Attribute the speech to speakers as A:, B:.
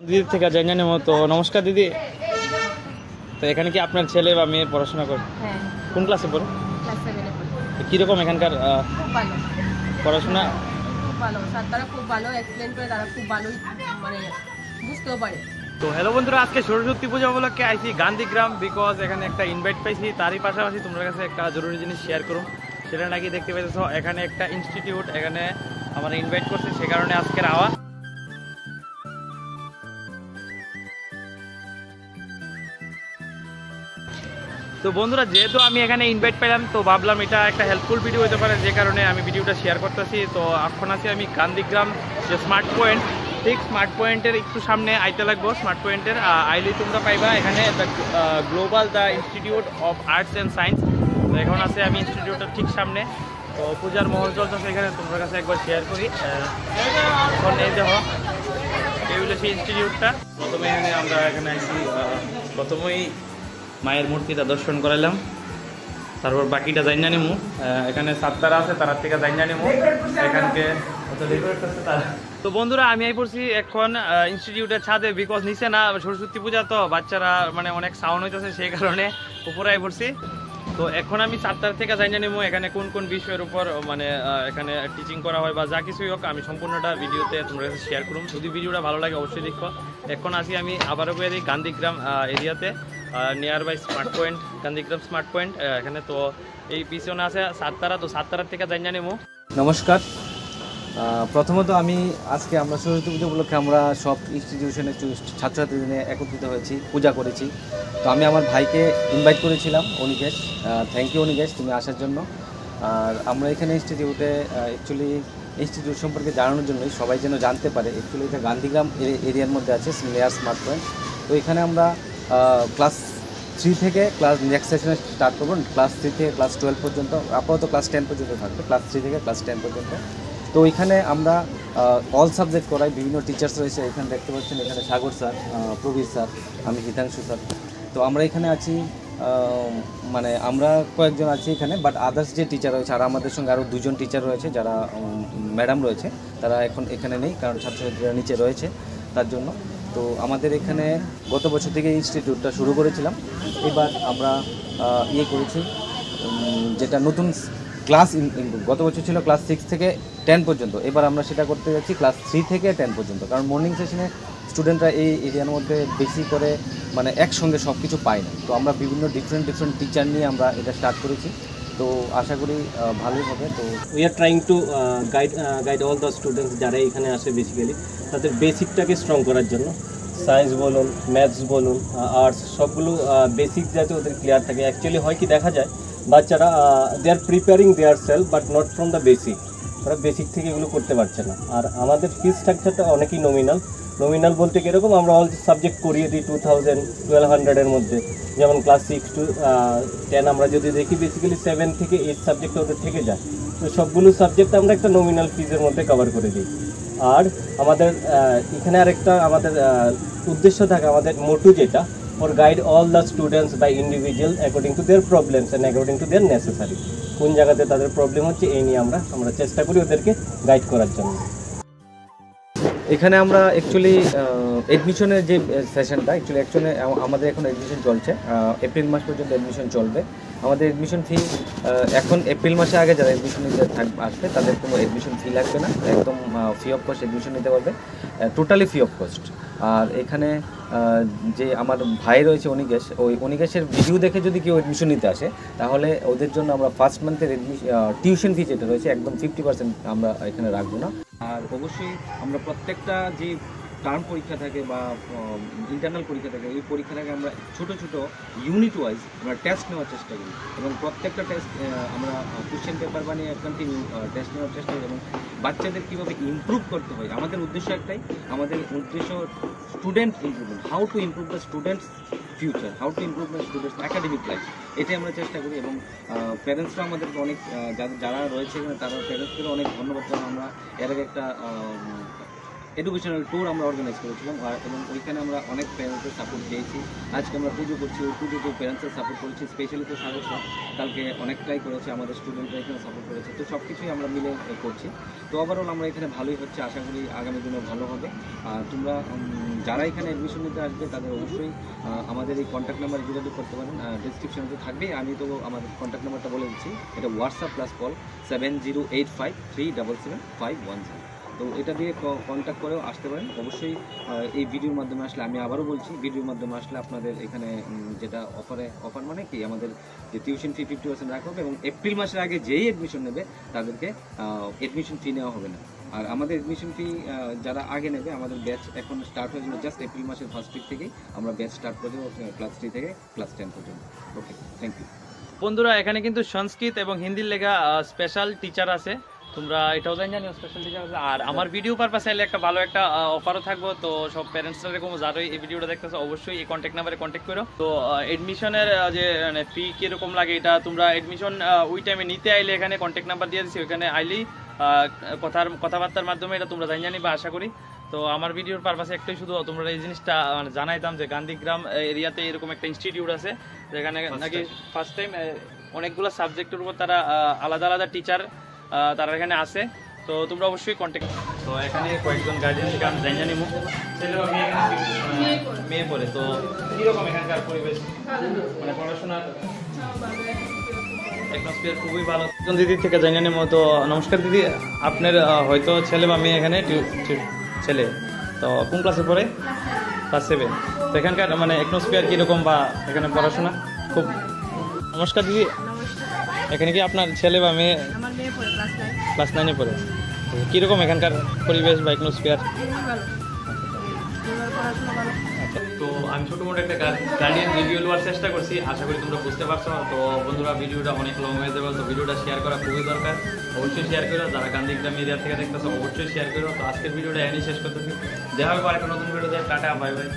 A: দিদি থেকে জানি নেব। তো নমস্কার দিদি। তো এখানে কি আপনার ছেলে বা মেয়ে পড়াশোনা করে?
B: হ্যাঁ।
A: কোন ক্লাসে পড়ে?
B: ক্লাস 7 এ পড়ে।
A: কীরকম এখানকার
B: খুব ভালো
A: পড়াশোনা?
B: খুব ভালো, স্যাররা খুব ভালো এক্সপ্লেন করে, তারা খুব ভালোই মানে বুঝতেও পারে।
A: তো হ্যালো বন্ধুরা, আজকে সরস্বতী পূজা উপলক্ষে আইছি গান্ধীগ্রাম, বিকজ এখানে একটা ইনভাইট পাইছি। তারই পাশাপাশি তোমার কাছে একটা জরুরি জিনিস শেয়ার করুন। সেটা নাকি দেখতে পাইতেছো এখানে একটা ইনস্টিটিউট এখানে আমার ইনভাইট করছে, সে কারণে আজকের আওয়াজ। তো বন্ধুরা, যেহেতু আমি এখানে ইনভাইট পেলাম, তো ভাবলাম এটা একটা হেল্পফুল ভিডিও হতে পারে, যে কারণে আমি ভিডিওটা শেয়ার করতেছি। তো এখন আছি আমি গান্ধীগ্রাম যে স্মার্ট পয়েন্ট, ঠিক স্মার্ট পয়েন্টের একটু সামনে আইতে লাগবো। স্মার্ট পয়েন্টের আইলেই তোমরা পাইবা এখানে global the institute of arts and science. তো এখন আছে আমি ইনস্টিটিউটের ঠিক সামনে। তো পূজার মহল চলতেছে এখানে, তোমার কাছে একবার শেয়ার করি। এখন এই দেখো, এই হলো সেই ইনস্টিটিউটটা। প্রথমে এখানে আমরা এখানে আসি, প্রথমেই মায়ের মূর্তিটা দর্শন করাইলাম, তারপর বাকিটা জাইনা নেমু। এখানে সাতটারা আছে, তারা থেকে জাইনা নেমু এখানকে। তো বন্ধুরা, আমি এই পড়ছি এখন ইনস্টিটিউটের ছাদে, বিকজ নিচে না সরস্বতী পূজা, তো বাচ্চারা মানে অনেক সাউন্ড হইতেছে, সেই কারণে উপরে আই পড়ছি। তো এখন আমি 7টার থেকে জানিয়ে নেবো এখানে কোন কোন বিষয়ের উপর মানে এখানে টিচিং করা হয় বা যা কিছুই হোক, আমি সম্পূর্ণটা ভিডিওতে তোমার কাছে শেয়ার করুন। যদি ভিডিওটা ভালো লাগে অবশ্যই দেখো। এখন আসি আমি আবারও বেরি গান্ধীগ্রাম এরিয়াতে, near by smart point, Gandhigram smart point এখানে। তো এই পিছনে আছে সাততারা, তো সাততারার থেকে জানিয়ে নেবো।
C: নমস্কার। প্রথমত আজকে আমরা সরস্বতী পুজো উপলক্ষে আমরা সব ইনস্টিটিউশনের ছাত্রছাত্রীদের নিয়ে একত্রিত হয়েছি, পূজা করেছি। তো আমি আমার ভাইকে ইনভাইট করেছিলাম, অনিকেশ। থ্যাংক ইউ অনিকেশ, তুমি আসার জন্য। আর আমরা এখানে ইনস্টিটিউটে অ্যাকচুয়ালি ইনস্টিটিউট সম্পর্কে জানানোর জন্যই, সবাই যেন জানতে পারে। অ্যাকচুয়ালি এটা গান্ধীগ্রাম এরিয়ার মধ্যে আছে, নেয়ার স্মার্ট পয়েন্ট। তো এখানে আমরা ক্লাস 3 থেকে ক্লাস নেক্সট সেশনে স্টার্ট করবো। ক্লাস 3 থেকে ক্লাস 12 পর্যন্ত, আপাতত ক্লাস 10 পর্যন্ত থাকবে, ক্লাস 3 থেকে ক্লাস 10 পর্যন্ত। তো এখানে আমরা অল সাবজেক্ট করাই, বিভিন্ন টিচার্স রয়েছে। এখানে দেখতে পাচ্ছেন, এখানে সাগর স্যার, প্রবীর স্যার, আমি হিতাংশু স্যার। তো আমরা এখানে আছি, মানে আমরা কয়েকজন আছি এখানে, বাট আদার্স যে টিচার রয়েছে, আর আমাদের সঙ্গে আরও 2জন টিচার রয়েছে, যারা ম্যাডাম রয়েছে, তারা এখন এখানে নেই, কারণ ছাত্রছাত্রীরা নিচে রয়েছে তার জন্য। তো আমাদের এখানে গত বছর থেকে ইনস্টিটিউটটা শুরু করেছিলাম। এবার আমরা করেছি যেটা নতুন ক্লাস, গত বছর ছিল ক্লাস 6 থেকে 10 পর্যন্ত, এবার আমরা সেটা করতে যাচ্ছি ক্লাস 3 থেকে 10 পর্যন্ত। কারণ মর্নিং সেশনে স্টুডেন্টরা এই এরিয়ার মধ্যে বেশি করে মানে একসঙ্গে সব কিছু পায় না। তো আমরা বিভিন্ন ডিফারেন্ট টিচার নিয়ে আমরা এটা স্টার্ট করেছি। তো আশা করি ভালোই হবে। তো
D: we are trying to guide all the students যারা এখানে আসে, বেসিক্যালি তাদের বেসিকটাকে স্ট্রং করার জন্য। সায়েন্স বলুন, ম্যাথস বলুন, আর্টস, সবগুলো বেসিক যাতে ওদের ক্লিয়ার থাকে। অ্যাকচুয়ালি হয় কি, দেখা যায় বাচ্চারা they are preparing their self, but not from the basic. ওরা বেসিক থেকে এগুলো করতে পারছে না। আর আমাদের ফিস স্ট্রাকচারটা অনেকই নমিনাল বলতে কীরকম, আমরা অল সাবজেক্ট করিয়ে দিই 2000-1200-এর মধ্যে। যেমন ক্লাস 6 to 10 আমরা যদি দেখি, বেসিক্যালি 7 থেকে 8 সাবজেক্ট ওদের থেকে যায়। তো সবগুলো সাবজেক্ট আমরা একটা নমিনাল ফিজের মধ্যে কভার করে দিই। আর আমাদের এখানে আরেকটা আমাদের উদ্দেশ্য থাকে, আমাদের মোটো যেটা, or guide all the students by individual according to their problems and according to their necessary। কোন জায়গাতে তাদের প্রবলেম হচ্ছে, এই নিয়ে আমরা চেষ্টা করি ওদেরকে গাইড করার জন্য।
C: এখানে আমরা অ্যাকচুয়ালি অ্যাডমিশনের যে সেশনটা, অ্যাকচুয়ালি আমাদের এখন অ্যাডমিশন চলছে, এপ্রিল মাস পর্যন্ত অ্যাডমিশন চলবে। আমাদের অ্যাডমিশন ফি এখন এপ্রিল মাসে আগে যারা অ্যাডমিশন নিতে আসবে তাদের কোনো অ্যাডমিশন ফি লাগবে না, একদম ফ্রি অফ কস্ট অ্যাডমিশন নিতে পারবে, টোটালি ফ্রি অফ কস্ট। আর এখানে যে আমার ভাই রয়েছে অনিকেশ, ওই অনিকেশের ভিডিও দেখে যদি কেউ অ্যাডমিশন নিতে আসে, তাহলে ওদের জন্য আমরা ফার্স্ট মান্থের টিউশন ফি যেটা রয়েছে একদম 50% আমরা এখানে রাখবো না। আর অবশ্যই আমরা প্রত্যেকটা যে টার্ম পরীক্ষা থাকে বা ইন্টারনাল পরীক্ষা থাকে, ওই পরীক্ষাটাকে আমরা ছোটো ইউনিট ওয়াইজ আমরা টেস্ট নেওয়ার চেষ্টা করি, এবং প্রত্যেকটা টেস্ট আমরা কোশ্চেন পেপার বানিয়ে কন্টিনিউ টেস্ট নেওয়ার চেষ্টা করি, এবং বাচ্চাদের কীভাবে ইমপ্রুভ করতে হয়। আমাদের উদ্দেশ্য একটাই, আমাদের উদ্দেশ্য student improvement, how to improve the students future, how to improve the students academic life, এটাই আমরা চেষ্টা করি। এবং প্যারেন্টসরা আমাদেরকে অনেক, যারা রয়েছে এখানে তারা প্যারেন্টসদেরও অনেক ধন্যবাদ। কারণ আমরা এর আগে একটা এডুকেশনাল ট্যুর আমরা অর্গানাইজ করেছিলাম এবং ওইখানে আমরা অনেক প্যারেন্টসের সাপোর্ট পেয়েছি। আজকে আমরা পুজো করছি, ওই পুজোতেও প্যারেন্টসের সাপোর্ট করেছি, স্পেশালি তো সাগরটা কালকে অনেকটাই করেছে, আমাদের স্টুডেন্টরা এখানে সাপোর্ট করেছে। তো সব কিছুই আমরা মিলে করছি। তো ওভারঅল আমরা এখানে ভালোই হচ্ছে, আশা করি আগামী দিনেও ভালো হবে। আর তোমরা যারা এখানে অ্যাডমিশন নিতে আসবে তাদের অবশ্যই আমাদের এই কন্ট্যাক্ট নাম্বার যোগাযোগ করতে পারেন, ডিসক্রিপশনে তো থাকবেই। আমি তো আমাদের কন্ট্যাক্ট নাম্বারটা বলে দিচ্ছি, এটা হোয়াটসঅ্যাপ প্লাস কল 7085377510। তো এটা দিয়ে কন্ট্যাক্ট করেও আসতে পারেন। অবশ্যই এই ভিডিওর মাধ্যমে আসলে, আমি আবারও বলছি, ভিডিওর মাধ্যমে আসলে আপনাদের এখানে যেটা অফার মানে কি, আমাদের যে টিউশন ফি 50% রাখা হবে এবং এপ্রিল মাসের আগে যেই অ্যাডমিশন নেবে তাদেরকে অ্যাডমিশন ফি নেওয়া হবে না। আর আমাদের অ্যাডমিশন ফি যারা আগে নেবে, আমাদের ব্যাচ এখন স্টার্ট হয়ে যাবে জাস্ট এপ্রিল মাসের ফার্স্ট উইক থেকেই আমরা ব্যাচ স্টার্ট করে দেবো ক্লাস 3 থেকে ক্লাস 10 পর্যন্ত। ওকে, থ্যাংক ইউ।
A: বন্ধুরা এখানে কিন্তু সংস্কৃত এবং হিন্দির লেখা স্পেশাল টিচার আছে, তোমরা এটাও জানি স্পেশাল টিচার আছে। আর আমার ভিডিও পারপাস চাইলে একটা ভালো একটা অফারও থাকবো। তো সব প্যারেন্টসরা এরকম যারা এই ভিডিওটা দেখতেছো অবশ্যই এই কন্ট্যাক্ট নাম্বারে কন্ট্যাক্ট করো। তো এডমিশনের যে মানে ফি কীরকম লাগে এটা তোমরা এডমিশন ওই টাইমে নিতে আইলে এখানে কন্ট্যাক্ট নাম্বার দিয়ে দিচ্ছি, ওইখানে আইলেই কথাবার্তার মাধ্যমে এটা তোমরা জানি বা আশা করি। তো আমার ভিডিওর পারপাসে একটাই শুধু তোমরা এই জিনিসটা মানে জানাইতাম যে গান্ধীগ্রাম এরিয়াতে এরকম একটা ইনস্টিটিউট আছে যেখানে নাকি ফার্স্ট টাইম অনেকগুলো সাবজেক্টের উপর তারা আলাদা আলাদা টিচার তারা এখানে আছে। তো তোমরা অবশ্যই কন্ট্যাক্ট। তো এখানে কয়েকজন গার্জিয়ান থেকে আমি জানি নিব, ছেলেও মেয়ে পড়ে। তো কীরকম এখানকার পরিবেশ, মানে পড়াশোনার অ্যাটমসফিয়ার খুবই ভালো। একজন দিদির থেকে জানিয়ে নেব। তো নমস্কার দিদি, আপনার হয়তো ছেলে বা মেয়ে এখানে ছেলে, তো কোন ক্লাসে পড়ে? ক্লাস 7। তো এখানকার মানে অ্যাটমসফিয়ার কীরকম বা এখানে পড়াশোনা খুব? নমস্কার দিদি, এখানে কি আপনার ছেলে বা মেয়ে?
B: আমার মেয়ে পড়ে
A: ক্লাস 9-এ পড়ে। তো কীরকম এখানকার পরিবেশ বা অ্যাটমসফিয়ার? আচ্ছা, তো আমি ছোটো মোটো একটা গার্ডিয়ান রিভিউ নেওয়ার চেষ্টা করছি, আশা করি তোমরা বুঝতে পারছো। তো বন্ধুরা ভিডিওটা অনেক লং হয়ে যাবে, তো ভিডিওটা শেয়ার করা খুবই দরকার, অবশ্যই শেয়ার করো। যারা গান্ধীগ্রাম এরিয়া থেকে দেখতেছো অবশ্যই শেয়ার করো। তো আজকের ভিডিওটা এনে শেষ করতেছি, দেখা হবে আরেকটা নতুন ভিডিওতে। Tata, bye bye.